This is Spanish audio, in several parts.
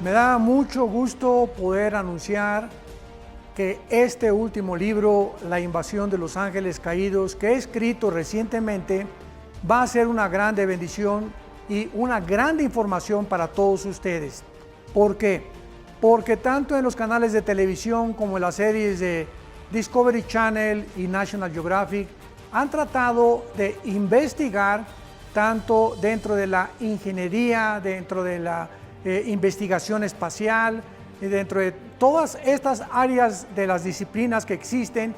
Me da mucho gusto poder anunciar que este último libro, La invasión de los ángeles caídos, que he escrito recientemente, va a ser una grande bendición y una grande información para todos ustedes. ¿Por qué? Porque tanto en los canales de televisión como en las series de Discovery Channel y National Geographic han tratado de investigar tanto dentro de la ingeniería, dentro de la investigación espacial, y dentro de todas estas áreas de las disciplinas que existen,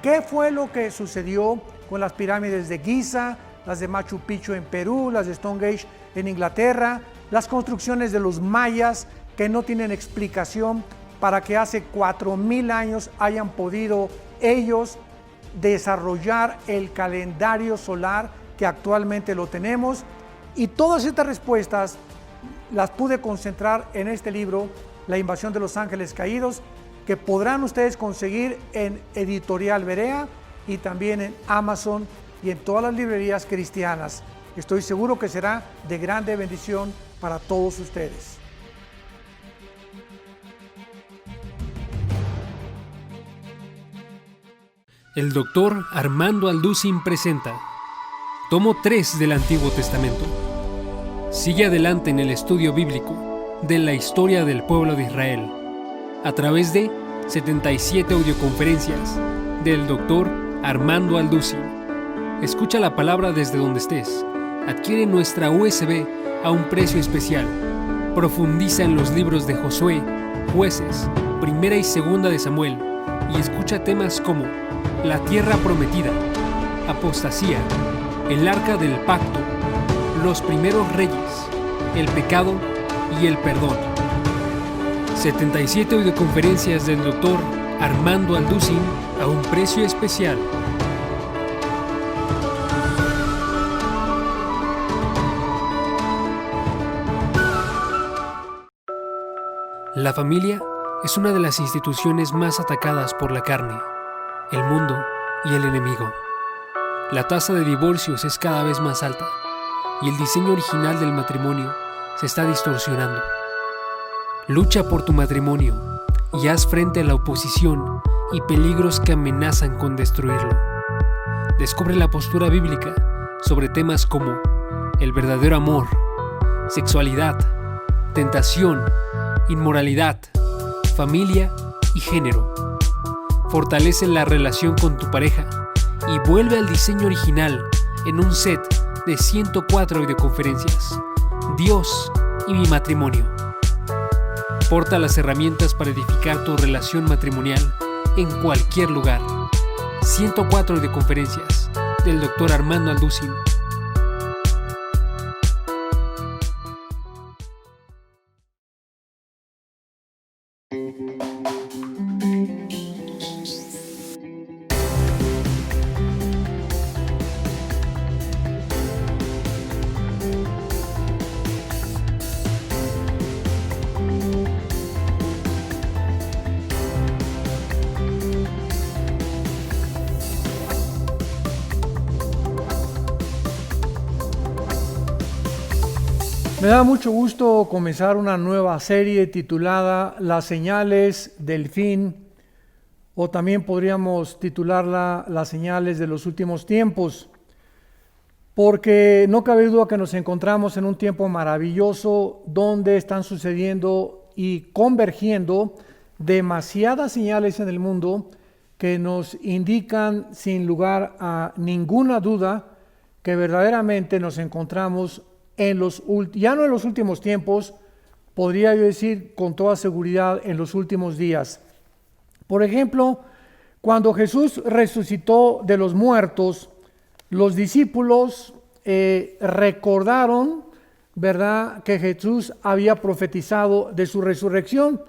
qué fue lo que sucedió con las pirámides de Giza, las de Machu Picchu en Perú, las de Stonehenge en Inglaterra, las construcciones de los mayas que no tienen explicación para que hace 4000 años hayan podido ellos desarrollar el calendario solar que actualmente lo tenemos. Y todas estas respuestas las pude concentrar en este libro, La invasión de los ángeles caídos, que podrán ustedes conseguir en Editorial Berea y también en Amazon y en todas las librerías cristianas. Estoy seguro que será de grande bendición para todos ustedes. El doctor Armando Alducin presenta Tomo 3 del Antiguo Testamento. Sigue adelante en el estudio bíblico de la historia del pueblo de Israel a través de 77 audioconferencias del doctor Armando Alducin. Escucha la palabra desde donde estés. Adquiere nuestra USB a un precio especial. Profundiza en los libros de Josué, Jueces, Primera y Segunda de Samuel y escucha temas como la tierra prometida, apostasía, el arca del pacto, los primeros reyes, el pecado y el perdón. 77 audioconferencias del doctor Armando Alducin a un precio especial. La familia es una de las instituciones más atacadas por la carne, el mundo y el enemigo. La tasa de divorcios es cada vez más alta y el diseño original del matrimonio se está distorsionando. Lucha por tu matrimonio y haz frente a la oposición y peligros que amenazan con destruirlo. Descubre la postura bíblica sobre temas como el verdadero amor, sexualidad, tentación, inmoralidad, familia y género. Fortalece la relación con tu pareja y vuelve al diseño original en un set de 104 videoconferencias. Dios y mi matrimonio. Porta las herramientas para edificar tu relación matrimonial en cualquier lugar. 104 videoconferencias del Dr. Armando Alducin. Me da mucho gusto comenzar una nueva serie titulada Las señales del fin, o también podríamos titularla Las señales de los últimos tiempos, porque no cabe duda que nos encontramos en un tiempo maravilloso donde están sucediendo y convergiendo demasiadas señales en el mundo que nos indican sin lugar a ninguna duda que verdaderamente nos encontramos ya no en los últimos tiempos, podría yo decir con toda seguridad en los últimos días. Por ejemplo, cuando Jesús resucitó de los muertos, los discípulos recordaron, ¿verdad?, que Jesús había profetizado de su resurrección.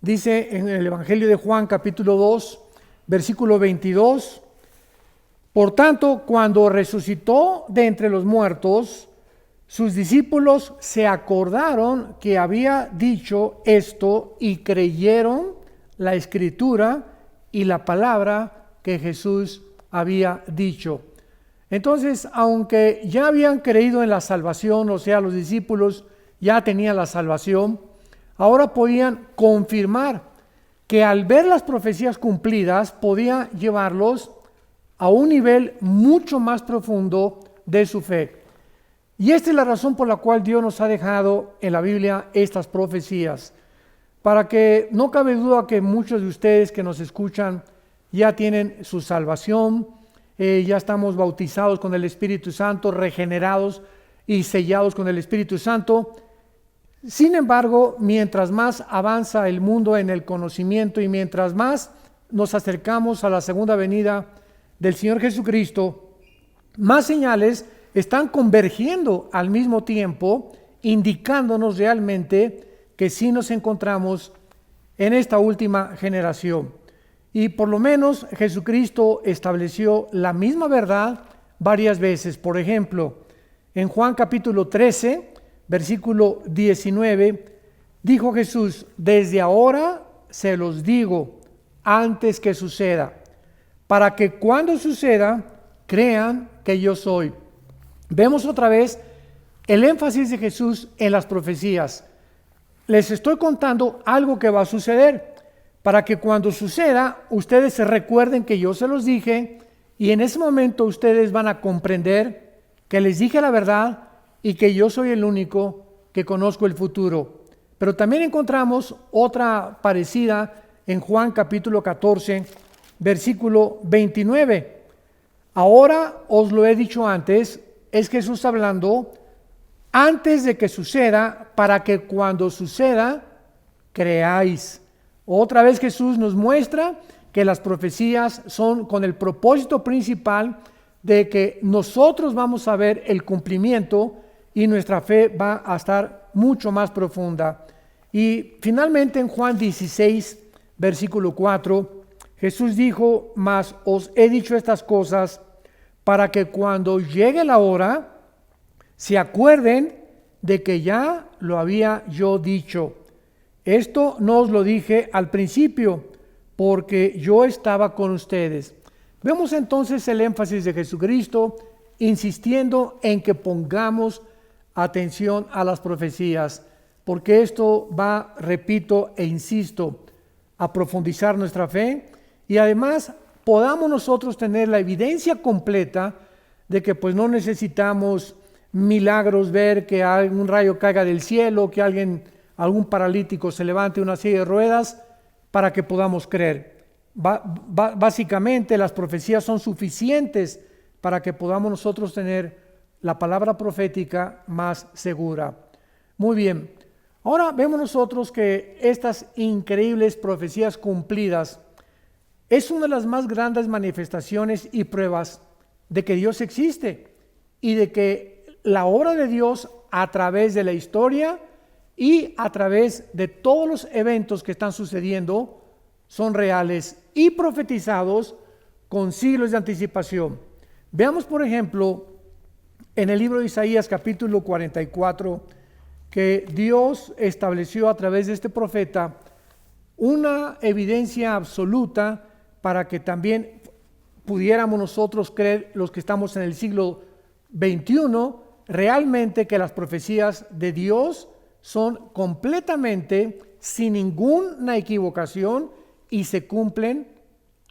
Dice en el Evangelio de Juan capítulo 2, versículo 22, por tanto, cuando resucitó de entre los muertos, sus discípulos se acordaron que había dicho esto y creyeron la escritura y la palabra que Jesús había dicho. Entonces, aunque ya habían creído en la salvación, o sea, los discípulos ya tenían la salvación, ahora podían confirmar que al ver las profecías cumplidas podía llevarlos a un nivel mucho más profundo de su fe. Y esta es la razón por la cual Dios nos ha dejado en la Biblia estas profecías, para que no cabe duda que muchos de ustedes que nos escuchan ya tienen su salvación, ya estamos bautizados con el Espíritu Santo, regenerados y sellados con el Espíritu Santo. Sin embargo, mientras más avanza el mundo en el conocimiento y mientras más nos acercamos a la segunda venida del Señor Jesucristo, más señales están convergiendo al mismo tiempo, indicándonos realmente que sí nos encontramos en esta última generación. Y por lo menos Jesucristo estableció la misma verdad varias veces. Por ejemplo, en Juan capítulo 13, versículo 19, dijo Jesús: desde ahora se los digo antes que suceda, para que cuando suceda crean que yo soy. Vemos otra vez el énfasis de Jesús en las profecías. Les estoy contando algo que va a suceder, para que cuando suceda ustedes se recuerden que yo se los dije, y en ese momento ustedes van a comprender que les dije la verdad y que yo soy el único que conozco el futuro. Pero también encontramos otra parecida en Juan capítulo 14, versículo 29. Ahora os lo he dicho antes, es Jesús hablando, antes de que suceda, para que cuando suceda, creáis. Otra vez Jesús nos muestra que las profecías son con el propósito principal de que nosotros vamos a ver el cumplimiento y nuestra fe va a estar mucho más profunda. Y finalmente en Juan 16, versículo 4, Jesús dijo: mas os he dicho estas cosas para que cuando llegue la hora se acuerden de que ya lo había yo dicho. Esto no os lo dije al principio, porque yo estaba con ustedes. Vemos entonces el énfasis de Jesucristo insistiendo en que pongamos atención a las profecías, porque esto va, repito e insisto, a profundizar nuestra fe y además podamos nosotros tener la evidencia completa de que pues no necesitamos milagros, ver que algún rayo caiga del cielo, que algún paralítico se levante una silla de ruedas para que podamos creer. Básicamente las profecías son suficientes para que podamos nosotros tener la palabra profética más segura. Muy bien, ahora vemos nosotros que estas increíbles profecías cumplidas es una de las más grandes manifestaciones y pruebas de que Dios existe y de que la obra de Dios a través de la historia y a través de todos los eventos que están sucediendo son reales y profetizados con siglos de anticipación. Veamos, por ejemplo, en el libro de Isaías capítulo 44, que Dios estableció a través de este profeta una evidencia absoluta para que también pudiéramos nosotros creer, los que estamos en el siglo XXI, realmente que las profecías de Dios son completamente sin ninguna equivocación y se cumplen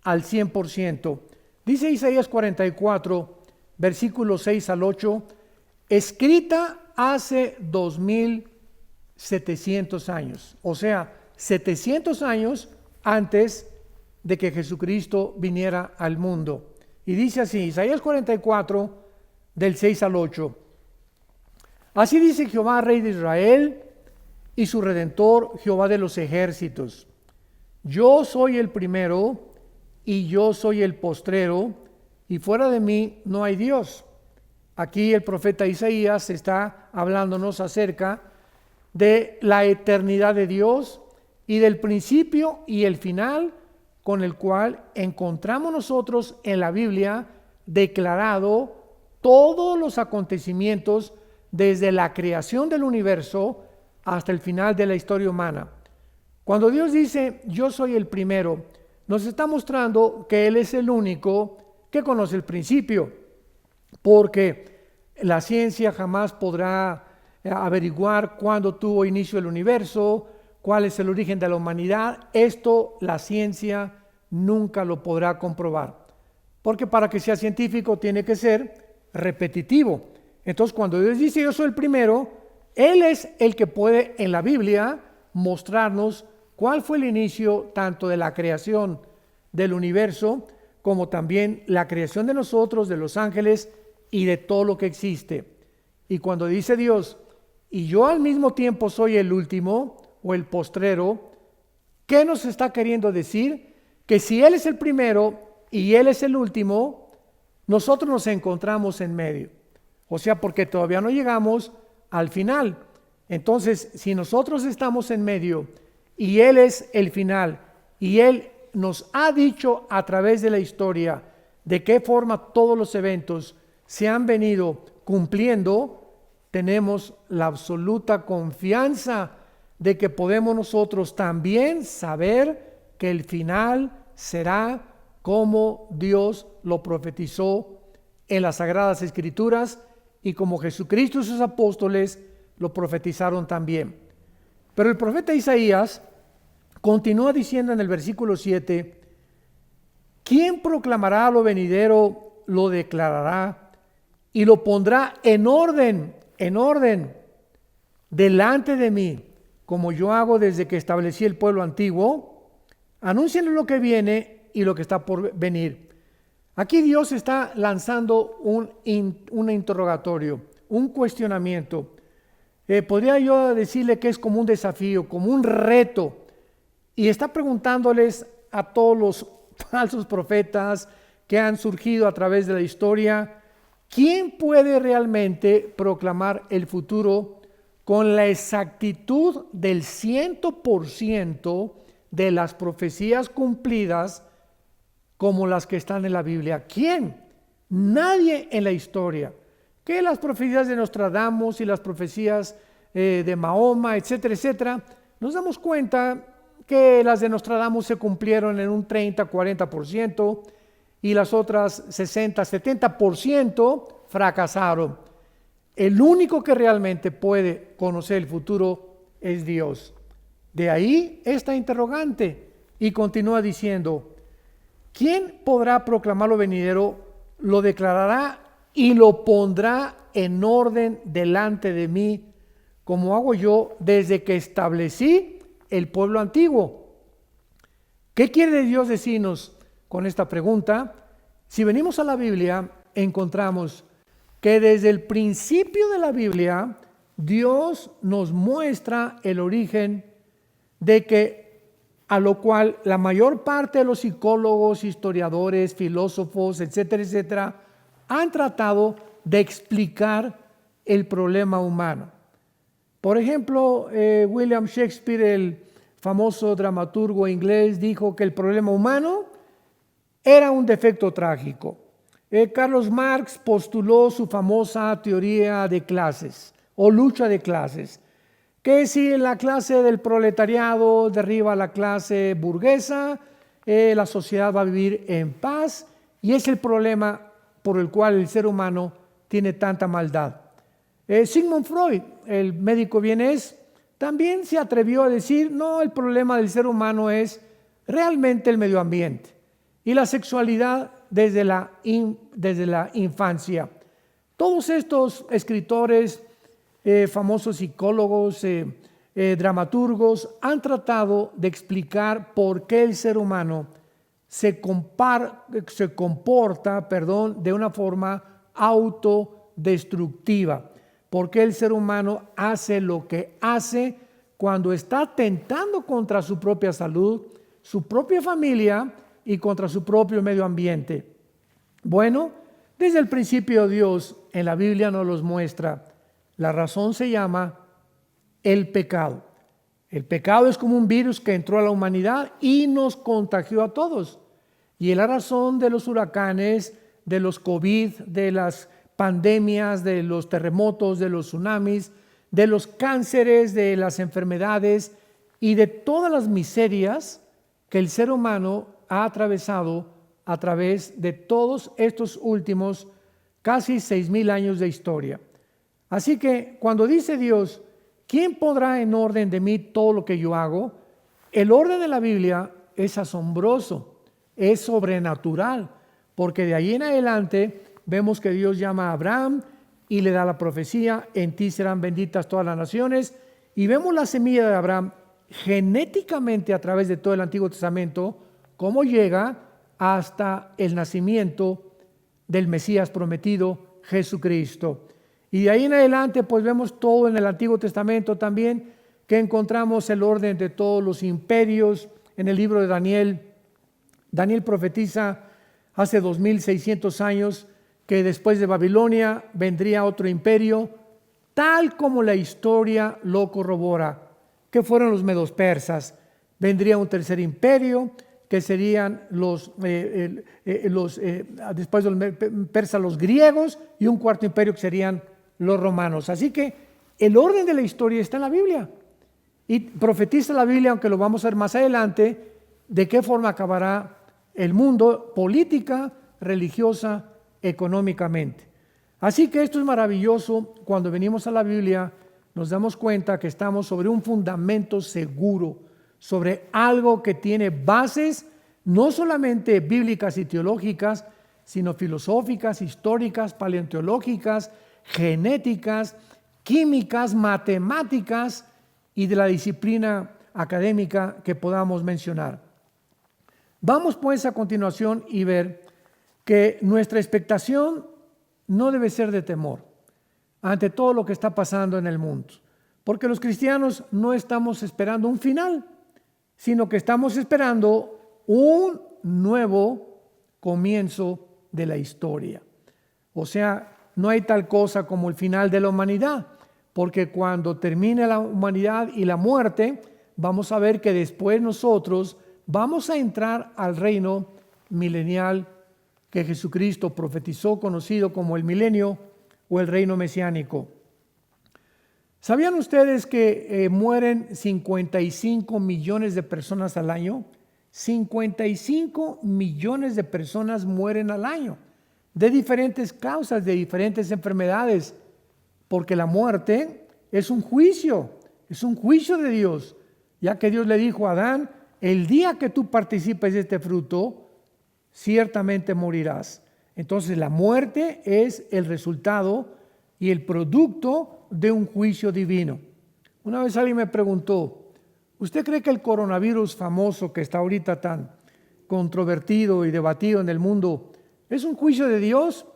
al 100%. Dice Isaías 44, versículos 6 al 8, escrita hace 2700 años, o sea, 700 años antes de que Jesucristo viniera al mundo. Y dice así, Isaías 44, del 6 al 8. Así dice Jehová, Rey de Israel, y su Redentor, Jehová de los ejércitos. Yo soy el primero, y yo soy el postrero, y fuera de mí no hay Dios. Aquí el profeta Isaías está hablándonos acerca de la eternidad de Dios y del principio y el final con el cual encontramos nosotros en la Biblia declarado todos los acontecimientos desde la creación del universo hasta el final de la historia humana. Cuando Dios dice yo soy el primero, nos está mostrando que Él es el único que conoce el principio. porque la ciencia jamás podrá averiguar cuándo tuvo inicio el universo, cuál es el origen de la humanidad. Esto la ciencia nunca lo podrá comprobar, porque para que sea científico tiene que ser repetitivo. Entonces, cuando Dios dice yo soy el primero, Él es el que puede en la Biblia mostrarnos cuál fue el inicio tanto de la creación del universo como también la creación de nosotros, de los ángeles y de todo lo que existe. Y cuando dice Dios, y yo al mismo tiempo soy el último o el postrero, ¿qué nos está queriendo decir? Que si Él es el primero y Él es el último, nosotros nos encontramos en medio. O sea, porque todavía no llegamos al final. Entonces, si nosotros estamos en medio y Él es el final y Él nos ha dicho a través de la historia de qué forma todos los eventos se han venido cumpliendo, tenemos la absoluta confianza de que podemos nosotros también saber que el final será como Dios lo profetizó en las Sagradas Escrituras y como Jesucristo y sus apóstoles lo profetizaron también. Pero el profeta Isaías continúa diciendo en el versículo 7, ¿quién proclamará lo venidero, lo declarará y lo pondrá en orden, delante de mí, como yo hago desde que establecí el pueblo antiguo? Anúncienle lo que viene y lo que está por venir. Aquí Dios está lanzando un interrogatorio, un cuestionamiento. Podría yo decirle que es como un desafío, como un reto. Y está preguntándoles a todos los falsos profetas que han surgido a través de la historia, ¿quién puede realmente proclamar el futuro con la exactitud del 100% de las profecías cumplidas como las que están en la Biblia? ¿Quién? Nadie en la historia. Que las profecías de Nostradamus y las profecías de Mahoma, etcétera, etcétera, nos damos cuenta que las de Nostradamus se cumplieron en un 30-40% y las otras 60-70% fracasaron. El único que realmente puede conocer el futuro es Dios. De ahí esta interrogante, y continúa diciendo, ¿quién podrá proclamar lo venidero, lo declarará y lo pondrá en orden delante de mí, como hago yo desde que establecí el pueblo antiguo? ¿Qué quiere Dios decirnos con esta pregunta? Si venimos a la Biblia, encontramos que desde el principio de la Biblia, Dios nos muestra el origen de que a lo cual la mayor parte de los psicólogos, historiadores, filósofos, etcétera, etcétera, han tratado de explicar el problema humano. Por ejemplo, William Shakespeare, el famoso dramaturgo inglés, dijo que el problema humano era un defecto trágico. Carlos Marx postuló su famosa teoría de clases o lucha de clases, que si la clase del proletariado derriba a la clase burguesa, la sociedad va a vivir en paz, y es el problema por el cual el ser humano tiene tanta maldad. Sigmund Freud, el médico vienés, también se atrevió a decir, no, el problema del ser humano es realmente el medio ambiente y la sexualidad desde la infancia. Todos estos escritores, famosos psicólogos, dramaturgos, han tratado de explicar por qué el ser humano se comporta de una forma autodestructiva. ¿Por qué el ser humano hace lo que hace cuando está atentando contra su propia salud, su propia familia y contra su propio medio ambiente? Bueno, desde el principio Dios en la Biblia nos los muestra. La razón se llama el pecado. El pecado es como un virus que entró a la humanidad y nos contagió a todos. Y es la razón de los huracanes, de los COVID, de las pandemias, de los terremotos, de los tsunamis, de los cánceres, de las enfermedades y de todas las miserias que el ser humano ha atravesado a través de todos estos últimos casi 6,000 años de historia. Así que cuando dice Dios, ¿quién podrá en orden de mí todo lo que yo hago? El orden de la Biblia es asombroso, es sobrenatural, porque de ahí en adelante vemos que Dios llama a Abraham y le da la profecía, en ti serán benditas todas las naciones, y vemos la semilla de Abraham genéticamente a través de todo el Antiguo Testamento, cómo llega hasta el nacimiento del Mesías prometido, Jesucristo. Y de ahí en adelante pues vemos todo en el Antiguo Testamento también, que encontramos el orden de todos los imperios. En el libro de Daniel, Daniel profetiza hace 2600 años que después de Babilonia vendría otro imperio, tal como la historia lo corrobora, que fueron los medos persas. Vendría un tercer imperio, que serían después de los persas, los griegos, y un cuarto imperio que serían los romanos. Así que el orden de la historia está en la Biblia. Y profetiza la Biblia, aunque lo vamos a ver más adelante, de qué forma acabará el mundo, política, religiosa, económicamente. Así que esto es maravilloso. Cuando venimos a la Biblia, nos damos cuenta que estamos sobre un fundamento seguro, sobre algo que tiene bases no solamente bíblicas y teológicas, sino filosóficas, históricas, paleontológicas, genéticas, químicas, matemáticas y de la disciplina académica que podamos mencionar. Vamos pues a continuación y ver que nuestra expectación no debe ser de temor ante todo lo que está pasando en el mundo, porque los cristianos no estamos esperando un final, sino que estamos esperando un nuevo comienzo de la historia. O sea, no hay tal cosa como el final de la humanidad, porque cuando termine la humanidad y la muerte, vamos a ver que después nosotros vamos a entrar al reino milenial que Jesucristo profetizó, conocido como el milenio o el reino mesiánico. ¿Sabían ustedes que mueren 55 millones de personas al año? 55 millones de personas mueren al año, de diferentes causas, de diferentes enfermedades, porque la muerte es un juicio de Dios, ya que Dios le dijo a Adán, el día que tú participes de este fruto, ciertamente morirás. Entonces la muerte es el resultado y el producto de un juicio divino. Una vez alguien me preguntó, ¿usted cree que el coronavirus famoso que está ahorita tan controvertido y debatido en el mundo es un juicio de Dios?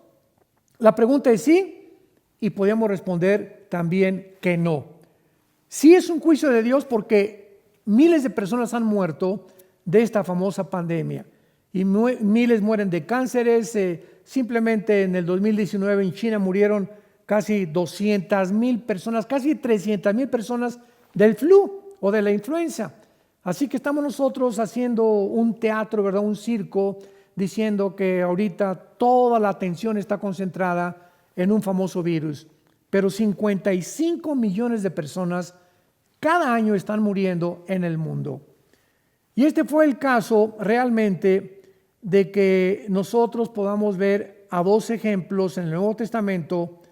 La pregunta es sí, y podemos responder también que no. Sí es un juicio de Dios porque miles de personas han muerto de esta famosa pandemia y miles mueren de cánceres. Simplemente en el 2019 en China murieron casi 200,000 personas, casi 300,000 personas del flu o de la influenza. Así que estamos nosotros haciendo un teatro, ¿verdad? Un circo, diciendo que ahorita toda la atención está concentrada en un famoso virus. Pero 55 millones de personas cada año están muriendo en el mundo. Y este fue el caso realmente de que nosotros podamos ver a dos ejemplos en el Nuevo Testamento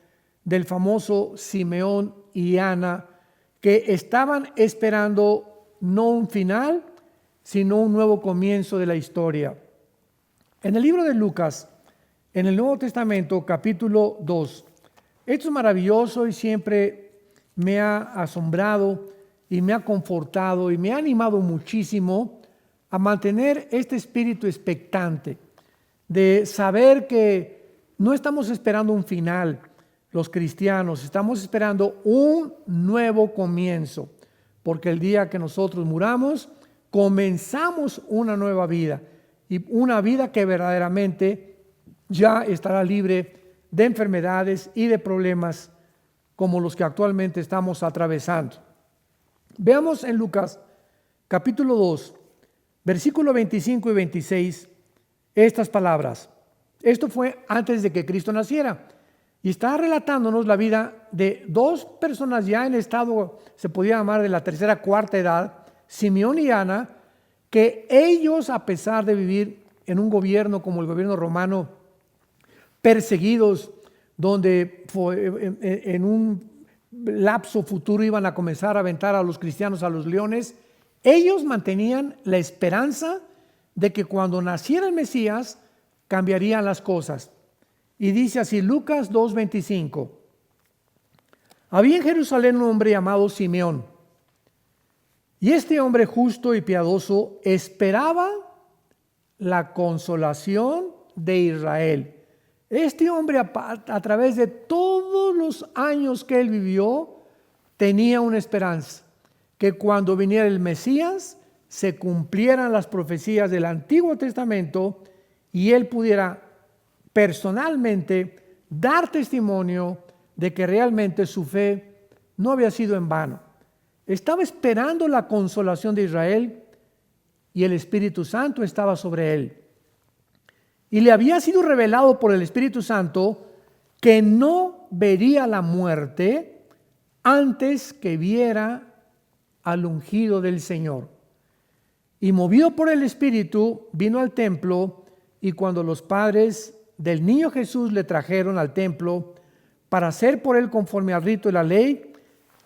del famoso Simeón y Ana, que estaban esperando no un final, sino un nuevo comienzo de la historia. En el libro de Lucas, en el Nuevo Testamento, capítulo 2, esto es maravilloso y siempre me ha asombrado y me ha confortado y me ha animado muchísimo a mantener este espíritu expectante de saber que no estamos esperando un final, los cristianos, estamos esperando un nuevo comienzo, porque el día que nosotros muramos, comenzamos una nueva vida y una vida que verdaderamente ya estará libre de enfermedades y de problemas como los que actualmente estamos atravesando. Veamos en Lucas capítulo 2, versículo 25 y 26, estas palabras. Esto fue antes de que Cristo naciera y está relatándonos la vida de dos personas ya en estado, se podía llamar de la tercera, cuarta edad, Simeón y Ana, que ellos, a pesar de vivir en un gobierno como el gobierno romano, perseguidos, donde en un lapso futuro iban a comenzar a aventar a los cristianos a los leones, ellos mantenían la esperanza de que cuando naciera el Mesías cambiarían las cosas. Y dice así Lucas 2:25: había en Jerusalén un hombre llamado Simeón, y este hombre justo y piadoso esperaba la consolación de Israel. Este hombre, a través de todos los años que él vivió, tenía una esperanza, que cuando viniera el Mesías se cumplieran las profecías del Antiguo Testamento y él pudiera personalmente dar testimonio de que realmente su fe no había sido en vano. Estaba esperando la consolación de Israel y el Espíritu Santo estaba sobre él. Y le había sido revelado por el Espíritu Santo que no vería la muerte antes que viera al ungido del Señor. Y movido por el Espíritu, vino al templo, y cuando los padres del niño Jesús le trajeron al templo para hacer por él conforme al rito de la ley,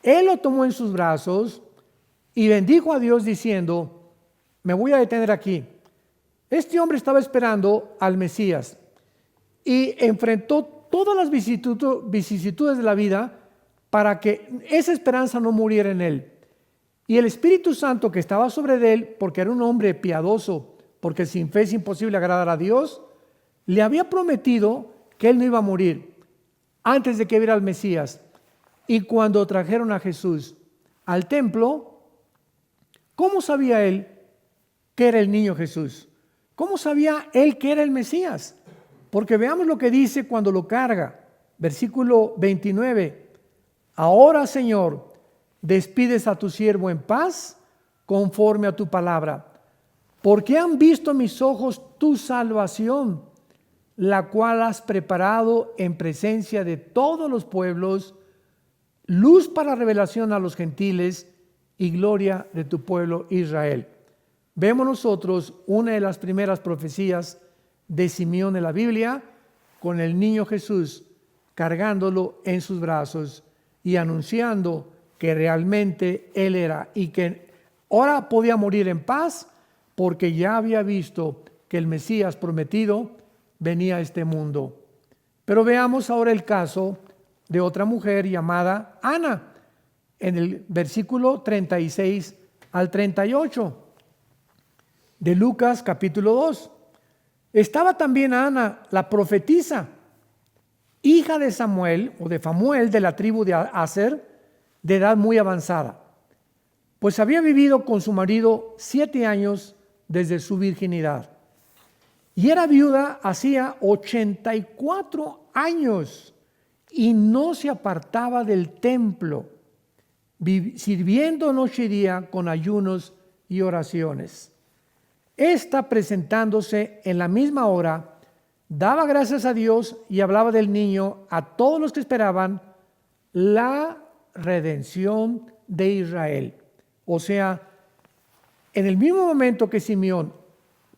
él lo tomó en sus brazos y bendijo a Dios diciendo: me voy a detener aquí. Este hombre estaba esperando al Mesías y enfrentó todas las vicisitudes de la vida para que esa esperanza no muriera en él. Y el Espíritu Santo que estaba sobre él, porque era un hombre piadoso, porque sin fe es imposible agradar a Dios, le había prometido que él no iba a morir antes de que viera al Mesías. Y cuando trajeron a Jesús al templo, ¿cómo sabía él que era el niño Jesús? ¿Cómo sabía él que era el Mesías? Porque veamos lo que dice cuando lo carga. Versículo 29. Ahora, Señor, despides a tu siervo en paz conforme a tu palabra, porque han visto mis ojos tu salvación, la cual has preparado en presencia de todos los pueblos, luz para revelación a los gentiles y gloria de tu pueblo Israel. Vemos nosotros una de las primeras profecías de Simeón en la Biblia, con el niño Jesús cargándolo en sus brazos y anunciando que realmente él era y que ahora podía morir en paz porque ya había visto que el Mesías prometido venía a este mundo. Pero veamos ahora el caso de otra mujer llamada Ana, en el versículo 36 al 38 de Lucas capítulo 2. Estaba también Ana, la profetisa, hija de Samuel o de Famuel, de la tribu de Aser, de edad muy avanzada, pues había vivido con su marido 7 años desde su virginidad, y era viuda hacía 84 años y no se apartaba del templo, sirviendo noche y día con ayunos y oraciones. Esta, presentándose en la misma hora, daba gracias a Dios y hablaba del niño a todos los que esperaban la redención de Israel. O sea, en el mismo momento que Simeón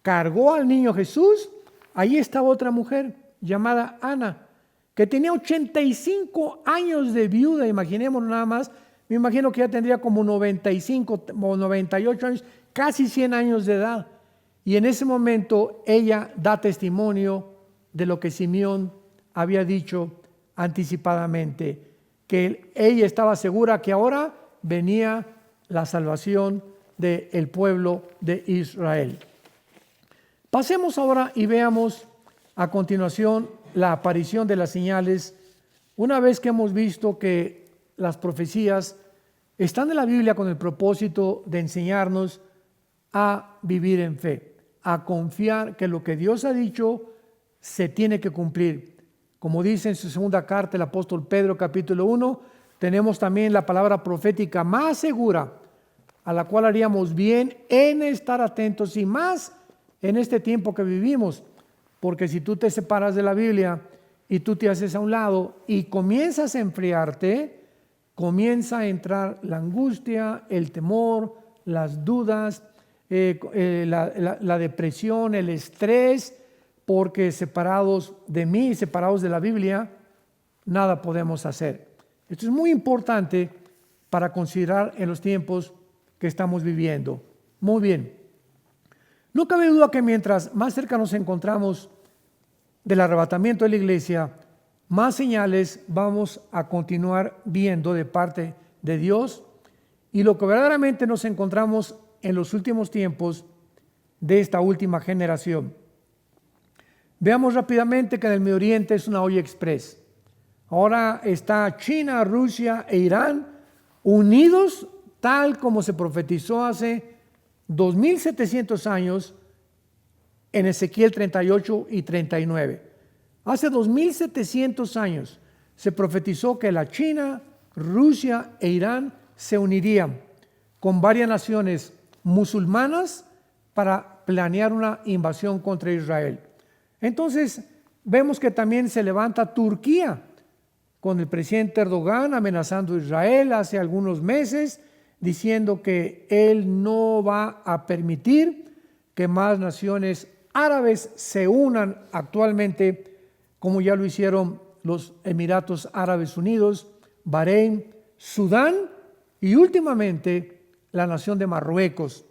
cargó al niño Jesús, ahí estaba otra mujer llamada Ana, que tenía 85 años de viuda. Imaginemos nada más, me imagino que ya tendría como 95 o 98 años, casi 100 años de edad. Y en ese momento ella da testimonio de lo que Simeón había dicho anticipadamente, que ella estaba segura que ahora venía la salvación del pueblo de Israel. Pasemos ahora y veamos a continuación la aparición de las señales. Una vez que hemos visto que las profecías están en la Biblia con el propósito de enseñarnos a vivir en fe, a confiar que lo que Dios ha dicho se tiene que cumplir. Como dice en su segunda carta el apóstol Pedro, capítulo 1, tenemos también la palabra profética más segura, a la cual haríamos bien en estar atentos, y más en este tiempo que vivimos, porque si tú te separas de la Biblia y tú te haces a un lado y comienzas a enfriarte, comienza a entrar la angustia, el temor, las dudas, la depresión, el estrés, porque separados de mí, separados de la Biblia, nada podemos hacer. Esto es muy importante para considerar en los tiempos que estamos viviendo. Muy bien. No cabe duda que mientras más cerca nos encontramos del arrebatamiento de la iglesia, más señales vamos a continuar viendo de parte de Dios, y lo que verdaderamente nos encontramos en los últimos tiempos de esta última generación. Veamos rápidamente que en el Medio Oriente es una olla express. Ahora está China, Rusia e Irán unidos tal como se profetizó hace 2700 años en Ezequiel 38 y 39. Hace 2700 años se profetizó que la China, Rusia e Irán se unirían con varias naciones musulmanas para planear una invasión contra Israel. Entonces vemos que también se levanta Turquía con el presidente Erdogan amenazando a Israel hace algunos meses, diciendo que él no va a permitir que más naciones árabes se unan actualmente, como ya lo hicieron los Emiratos Árabes Unidos, Bahrein, Sudán y últimamente la nación de Marruecos,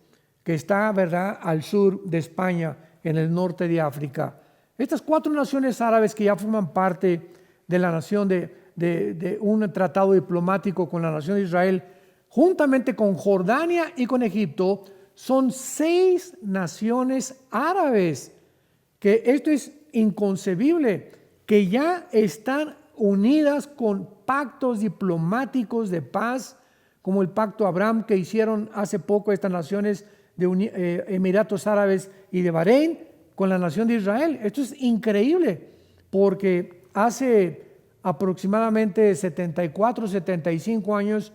que está, ¿verdad?, al sur de España, en el norte de África. Estas 4 naciones árabes que ya forman parte de la nación de un tratado diplomático con la nación de Israel, juntamente con Jordania y con Egipto, son 6 naciones árabes, que esto es inconcebible, que ya están unidas con pactos diplomáticos de paz, como el pacto Abraham que hicieron hace poco estas naciones de Emiratos Árabes y de Bahrein con la nación de Israel. Esto es increíble, porque hace aproximadamente 74, 75 años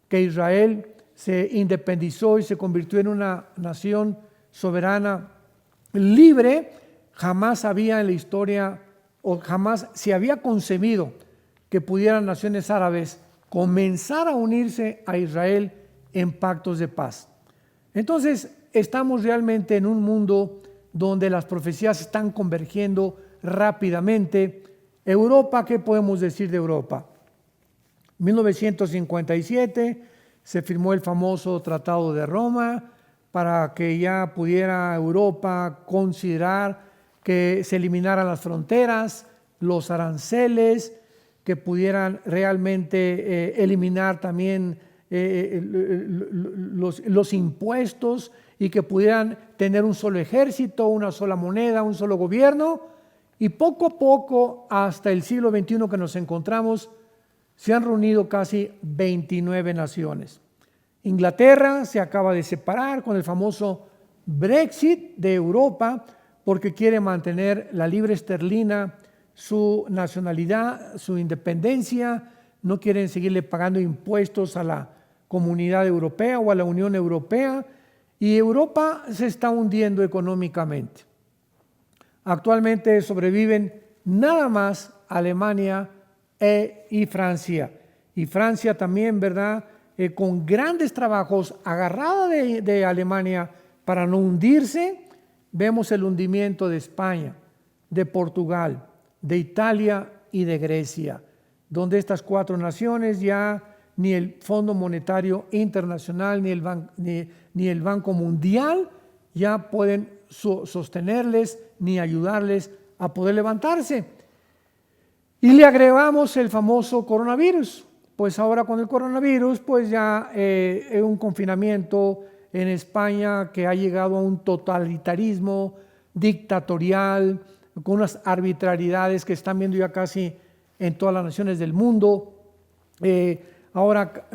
que Israel se independizó y se convirtió en una nación soberana libre. Jamás había en la historia, o jamás se había concebido que pudieran naciones árabes comenzar a unirse a Israel en pactos de paz. Entonces, estamos realmente en un mundo donde las profecías están convergiendo rápidamente. Europa, ¿qué podemos decir de Europa? 1957 se firmó el famoso Tratado de Roma para que ya pudiera Europa considerar que se eliminaran las fronteras, los aranceles, que pudieran realmente eliminar también los impuestos y que pudieran tener un solo ejército, una sola moneda, un solo gobierno. Y poco a poco, hasta el siglo XXI que nos encontramos, se han reunido casi 29 naciones. Inglaterra se acaba de separar con el famoso Brexit de Europa porque quiere mantener la libra esterlina, su nacionalidad, su independencia. No quieren seguirle pagando impuestos a la Comunidad Europea o a la Unión Europea, y Europa se está hundiendo económicamente. Actualmente sobreviven nada más Alemania y Francia. Y Francia también, ¿verdad?, con grandes trabajos, agarrada de Alemania para no hundirse. Vemos el hundimiento de España, de Portugal, de Italia y de Grecia, donde estas 4 naciones ya ni el Fondo Monetario Internacional ni el Banco Mundial ya pueden sostenerles ni ayudarles a poder levantarse. Y le agregamos el famoso coronavirus. Pues ahora con el coronavirus, pues ya un confinamiento en España que ha llegado a un totalitarismo dictatorial, con unas arbitrariedades que están viendo ya casi en todas las naciones del mundo. Ahora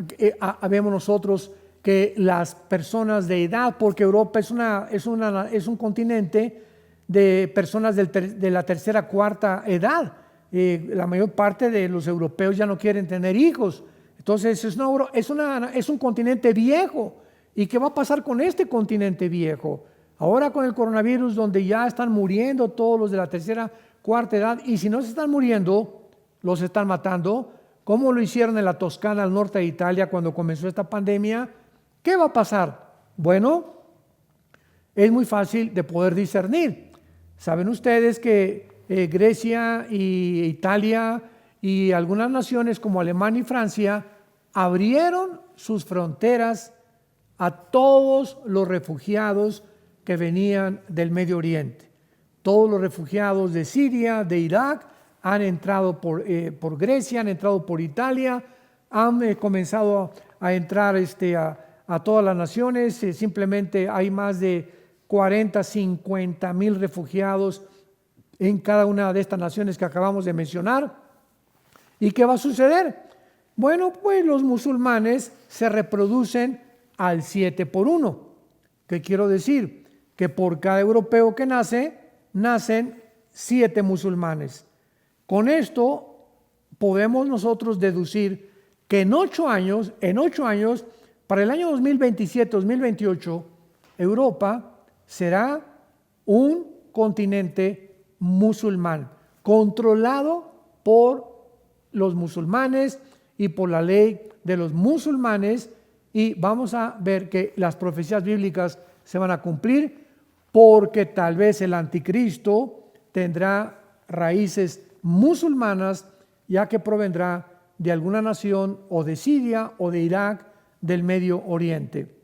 vemos nosotros que las personas de edad, porque Europa es un continente de personas de la tercera, cuarta edad. La mayor parte de los europeos ya no quieren tener hijos. Entonces es un continente viejo. ¿Y qué va a pasar con este continente viejo? Ahora con el coronavirus, donde ya están muriendo todos los de la tercera, cuarta edad, y si no se están muriendo, los están matando, como lo hicieron en la Toscana, al norte de Italia, cuando comenzó esta pandemia. ¿Qué va a pasar? Bueno, es muy fácil de poder discernir. Saben ustedes que Grecia y Italia y algunas naciones como Alemania y Francia abrieron sus fronteras a todos los refugiados que venían del Medio Oriente. Todos los refugiados de Siria, de Irak, han entrado por Grecia, han entrado por Italia, han comenzado a entrar a todas las naciones. Simplemente hay más de 40, 50 mil refugiados en cada una de estas naciones que acabamos de mencionar. ¿Y qué va a suceder? Bueno, pues los musulmanes se reproducen al 7 por 1. ¿Qué quiero decir? Que por cada europeo que nace, nacen 7 musulmanes. Con esto podemos nosotros deducir que en 8 años, para el año 2027-2028, Europa será un continente musulmán, controlado por los musulmanes y por la ley de los musulmanes, y vamos a ver que las profecías bíblicas se van a cumplir, porque tal vez el anticristo tendrá raíces musulmanas, ya que provendrá de alguna nación o de Siria o de Irak, del Medio Oriente.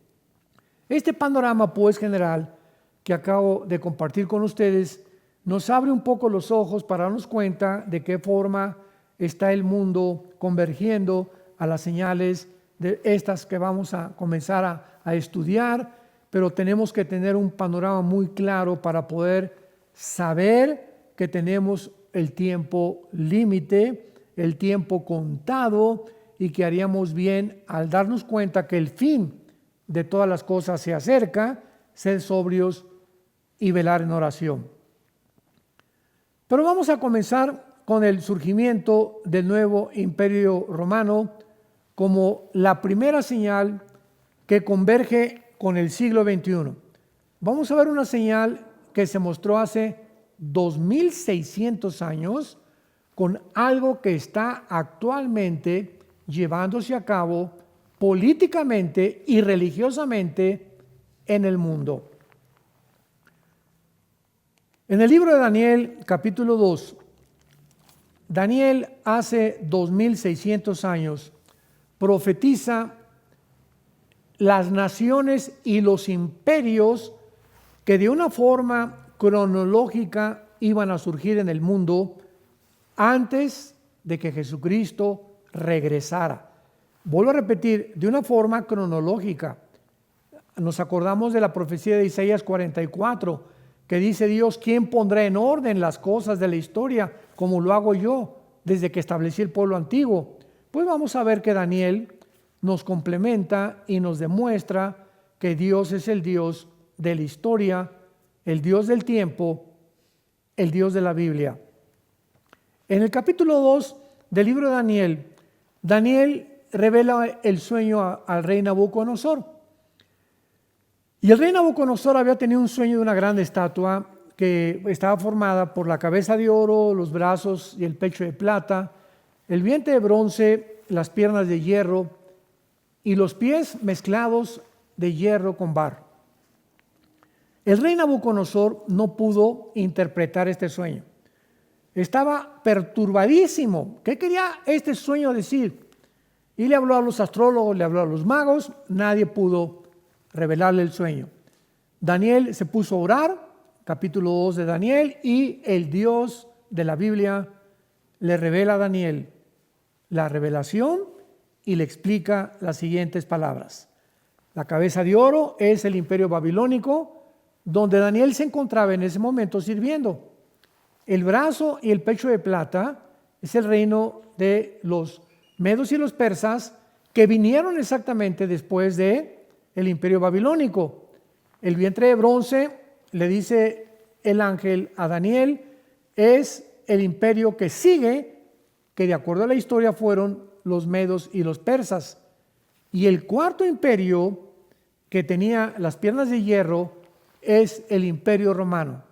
Este panorama pues general que acabo de compartir con ustedes nos abre un poco los ojos para darnos cuenta de qué forma está el mundo convergiendo a las señales de estas que vamos a comenzar a estudiar, pero tenemos que tener un panorama muy claro para poder saber que tenemos el tiempo límite, el tiempo contado, y que haríamos bien al darnos cuenta que el fin de todas las cosas se acerca, ser sobrios y velar en oración. Pero vamos a comenzar con el surgimiento del nuevo imperio romano como la primera señal que converge con el siglo XXI. Vamos a ver una señal que se mostró hace 2600 años con algo que está actualmente llevándose a cabo políticamente y religiosamente en el mundo. En el libro de Daniel, capítulo 2, Daniel hace 2600 años profetiza las naciones y los imperios que de una forma cronológica iban a surgir en el mundo antes de que Jesucristo regresara. Vuelvo a repetir, de una forma cronológica. Nos acordamos de la profecía de Isaías 44, que dice Dios: ¿quién pondrá en orden las cosas de la historia como lo hago yo desde que establecí el pueblo antiguo? Pues vamos a ver que Daniel nos complementa y nos demuestra que Dios es el Dios de la historia, el Dios del tiempo, el Dios de la Biblia. En el capítulo 2 del libro de Daniel, Daniel revela el sueño al rey Nabucodonosor. Y el rey Nabucodonosor había tenido un sueño de una gran estatua que estaba formada por la cabeza de oro, los brazos y el pecho de plata, el vientre de bronce, las piernas de hierro y los pies mezclados de hierro con barro. El rey Nabucodonosor no pudo interpretar este sueño. Estaba perturbadísimo. ¿Qué quería este sueño decir? Y le habló a los astrólogos, le habló a los magos, nadie pudo revelarle el sueño. Daniel se puso a orar, capítulo 2 de Daniel, y el Dios de la Biblia le revela a Daniel la revelación y le explica las siguientes palabras. La cabeza de oro es el imperio babilónico, donde Daniel se encontraba en ese momento sirviendo. El brazo y el pecho de plata es el reino de los medos y los persas, que vinieron exactamente después de el imperio babilónico. El vientre de bronce, le dice el ángel a Daniel, es el imperio que sigue, que de acuerdo a la historia fueron los medos y los persas. Y el cuarto imperio, que tenía las piernas de hierro, es el imperio romano,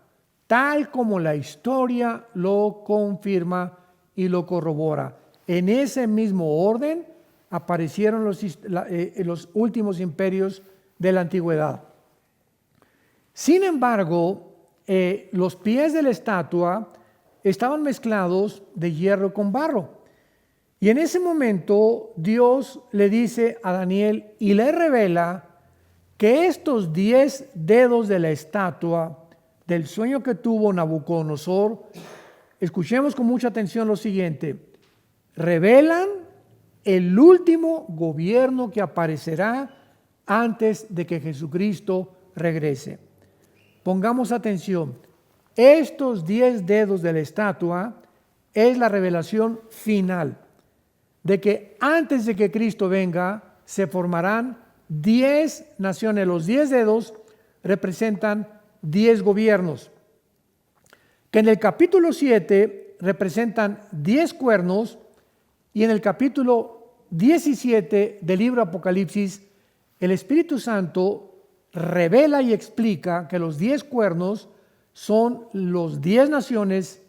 tal como la historia lo confirma y lo corrobora. En ese mismo orden aparecieron los últimos imperios de la antigüedad. Sin embargo, los pies de la estatua estaban mezclados de hierro con barro, Y en ese momento Dios le dice a Daniel y le revela que estos 10 dedos de la estatua del sueño que tuvo Nabucodonosor, escuchemos con mucha atención lo siguiente, revelan el último gobierno que aparecerá antes de que Jesucristo regrese. Pongamos atención, estos 10 dedos de la estatua es la revelación final de que antes de que Cristo venga se formarán 10 naciones. Los 10 dedos representan 10 gobiernos, que en el capítulo 7 representan 10 cuernos, y en el capítulo 17 del libro Apocalipsis, el Espíritu Santo revela y explica que los 10 cuernos son los 10 naciones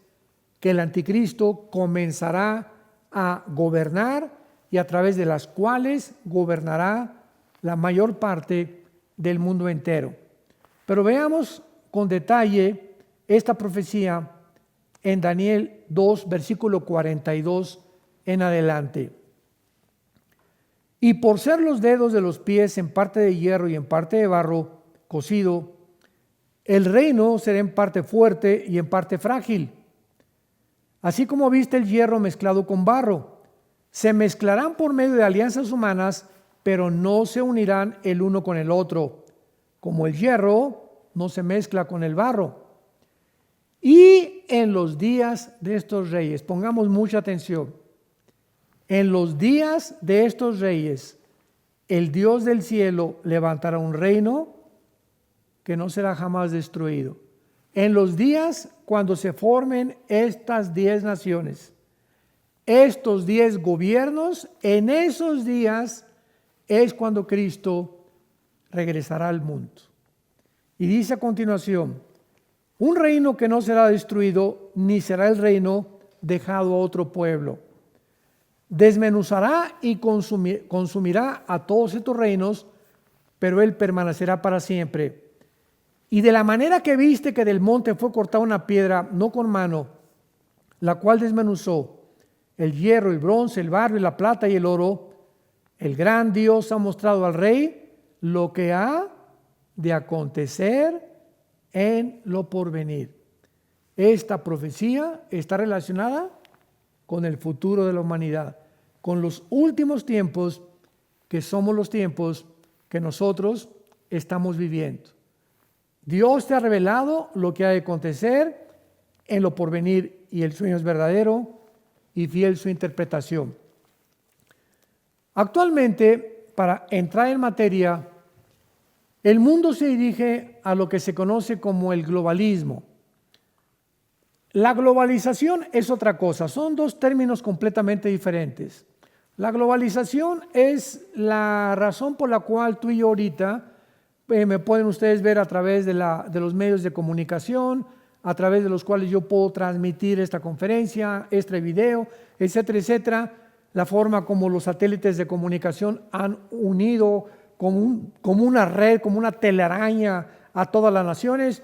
que el anticristo comenzará a gobernar y a través de las cuales gobernará la mayor parte del mundo entero. Pero veamos con detalle esta profecía en Daniel 2, versículo 42 en adelante. Y por ser los dedos de los pies en parte de hierro y en parte de barro cocido, el reino será en parte fuerte y en parte frágil. Así como viste el hierro mezclado con barro, se mezclarán por medio de alianzas humanas, pero no se unirán el uno con el otro, como el hierro no se mezcla con el barro. Y en los días de estos reyes, pongamos mucha atención, en los días de estos reyes, el Dios del cielo levantará un reino que no será jamás destruido. En los días cuando se formen estas 10 naciones, estos 10 gobiernos, en esos días es cuando Cristo regresará al mundo. Y dice a continuación, un reino que no será destruido, ni será el reino dejado a otro pueblo. Desmenuzará y consumirá a todos estos reinos, pero él permanecerá para siempre. Y de la manera que viste que del monte fue cortada una piedra, no con mano, la cual desmenuzó el hierro, el bronce, el barro, la plata y el oro, el gran Dios ha mostrado al rey lo que ha de acontecer en lo porvenir. Esta profecía está relacionada con el futuro de la humanidad, con los últimos tiempos, que somos los tiempos que nosotros estamos viviendo. Dios te ha revelado lo que ha de acontecer en lo porvenir, y el sueño es verdadero y fiel su interpretación. Actualmente, para entrar en materia, el mundo se dirige a lo que se conoce como el globalismo. La globalización es otra cosa, son dos términos completamente diferentes. La globalización es la razón por la cual tú y yo ahorita me pueden ustedes ver a través de los medios de comunicación, a través de los cuales yo puedo transmitir esta conferencia, este video, etcétera, etcétera. La forma como los satélites de comunicación han unido como una red, como una telaraña a todas las naciones,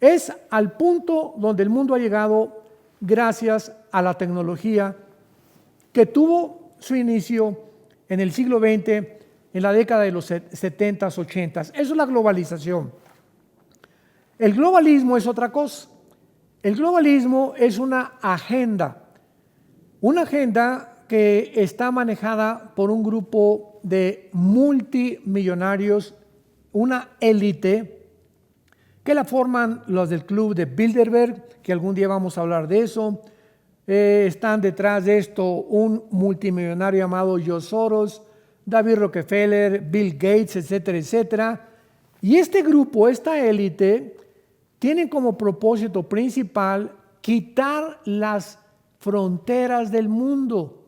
es al punto donde el mundo ha llegado gracias a la tecnología que tuvo su inicio en el siglo XX, en la década de los 70s, 80s. Eso es la globalización. El globalismo es otra cosa. El globalismo es una agenda que está manejada por un grupo de multimillonarios, una élite, que la forman los del club de Bilderberg, que algún día vamos a hablar de eso. Están detrás de esto un multimillonario llamado George Soros, David Rockefeller, Bill Gates, etcétera, etcétera. Y este grupo, esta élite, tienen como propósito principal quitar las fronteras del mundo,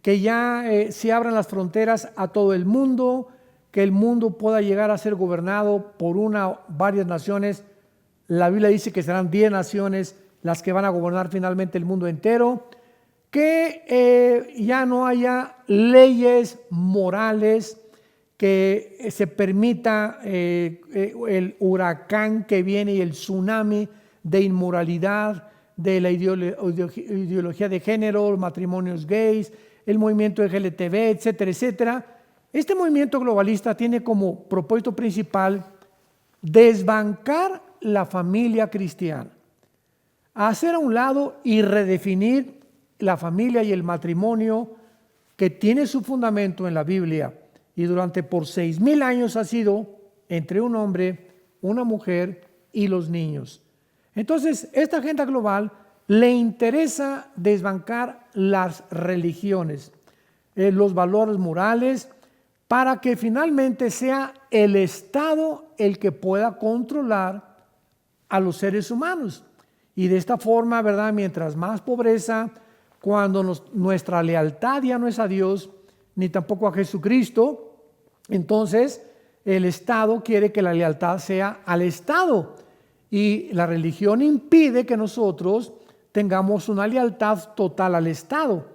que ya se abran las fronteras a todo el mundo, que el mundo pueda llegar a ser gobernado por varias naciones. La Biblia dice que serán 10 naciones las que van a gobernar finalmente el mundo entero, que ya no haya leyes morales, que se permita el huracán que viene y el tsunami de inmoralidad, de la ideología de género, matrimonios gays, el movimiento LGTB, etcétera, etcétera. Este movimiento globalista tiene como propósito principal desbancar la familia cristiana, hacer a un lado y redefinir la familia y el matrimonio que tiene su fundamento en la Biblia y durante por 6,000 años ha sido entre un hombre, una mujer y los niños. Entonces, esta agenda global le interesa desbancar las religiones, los valores morales, para que finalmente sea el Estado el que pueda controlar a los seres humanos. Y de esta forma, ¿verdad? Mientras más pobreza, cuando nuestra lealtad ya no es a Dios, ni tampoco a Jesucristo, entonces el Estado quiere que la lealtad sea al Estado. Y la religión impide que nosotros tengamos una lealtad total al Estado.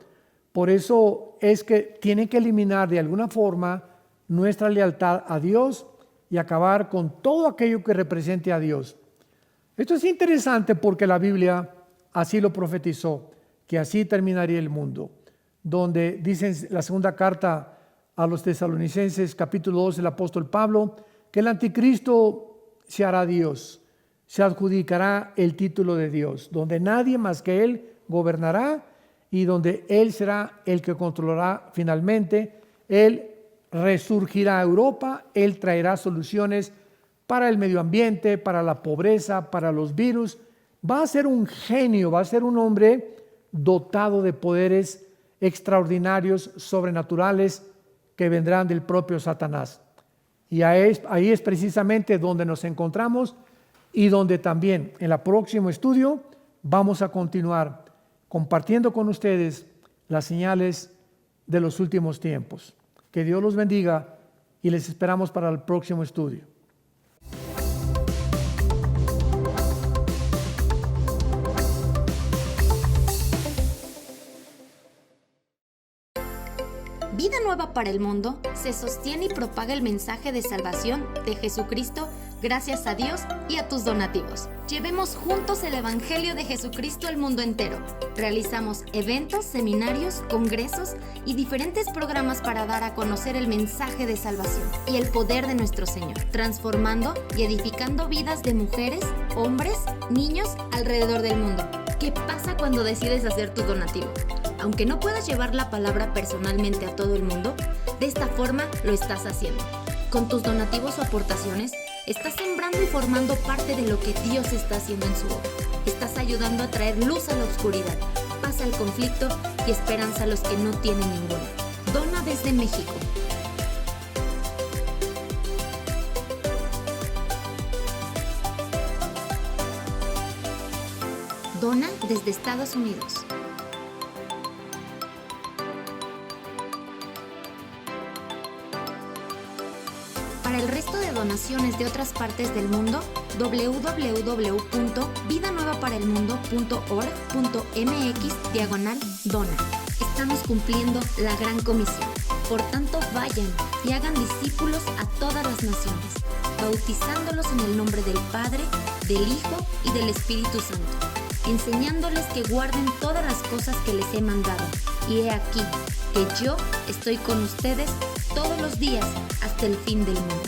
Por eso es que tiene que eliminar de alguna forma nuestra lealtad a Dios y acabar con todo aquello que represente a Dios. Esto es interesante porque la Biblia así lo profetizó, que así terminaría el mundo, donde dice en la segunda carta a los Tesalonicenses, capítulo 2, el apóstol Pablo, que el anticristo se hará Dios, se adjudicará el título de Dios, donde nadie más que Él gobernará y donde Él será el que controlará finalmente. Él resurgirá a Europa, Él traerá soluciones para el medio ambiente, para la pobreza, para los virus. Va a ser un genio, va a ser un hombre dotado de poderes extraordinarios, sobrenaturales, que vendrán del propio Satanás. Y ahí es precisamente donde nos encontramos y donde también en el próximo estudio vamos a continuar compartiendo con ustedes las señales de los últimos tiempos. Que Dios los bendiga y les esperamos para el próximo estudio. Vida Nueva para el Mundo se sostiene y propaga el mensaje de salvación de Jesucristo gracias a Dios y a tus donativos. Llevemos juntos el Evangelio de Jesucristo al mundo entero. Realizamos eventos, seminarios, congresos y diferentes programas para dar a conocer el mensaje de salvación y el poder de nuestro Señor, transformando y edificando vidas de mujeres, hombres, niños alrededor del mundo. ¿Qué pasa cuando decides hacer tu donativo? Aunque no puedas llevar la palabra personalmente a todo el mundo, de esta forma lo estás haciendo. Con tus donativos o aportaciones, estás sembrando y formando parte de lo que Dios está haciendo en su obra. Estás ayudando a traer luz a la oscuridad, paz al conflicto y esperanza a los que no tienen ninguna. Dona desde México. Dona desde Estados Unidos. Para el resto de donaciones de otras partes del mundo, www.vidanuevaparelmundo.org.mx/dona. Estamos cumpliendo la gran comisión. Por tanto, vayan y hagan discípulos a todas las naciones, bautizándolos en el nombre del Padre, del Hijo y del Espíritu Santo, enseñándoles que guarden todas las cosas que les he mandado. Y he aquí que yo estoy con ustedes todos los días hasta el fin del mundo.